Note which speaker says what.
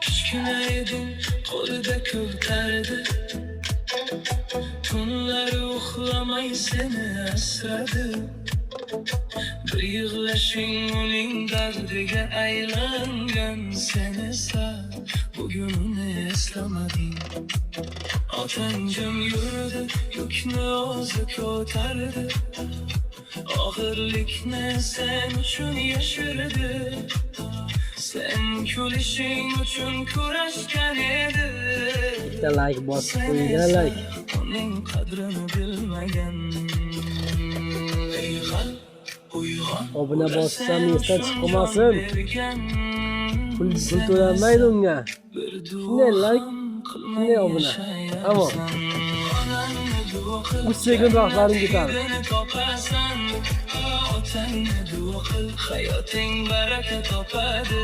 Speaker 1: Kichkina edim, qo'lida ko'tardi. Tunlari uxlamay seni asradi. Bir yig'lashing uning dardiga aylangan. Sen esa bugun uni eslamading. Otang jim yurdi, yukni o'zi ko'tardi. Og'irlikni sen uchun yashirdi. Sen kulishing uchun kurashgan edi.
Speaker 2: Bitta like bosib qo'yinglar, like.
Speaker 1: Uning qadrini bilmagan. Ey qalb, uyg'on.
Speaker 2: Obuna bossam esdan chiqmasin. Pul to'lanmaydi unga. Shunday like, shunday obuna. Tamam. 3 sekund vaqtlaring ketadi.
Speaker 1: Otangni duo qil, hayoting baraka topadi.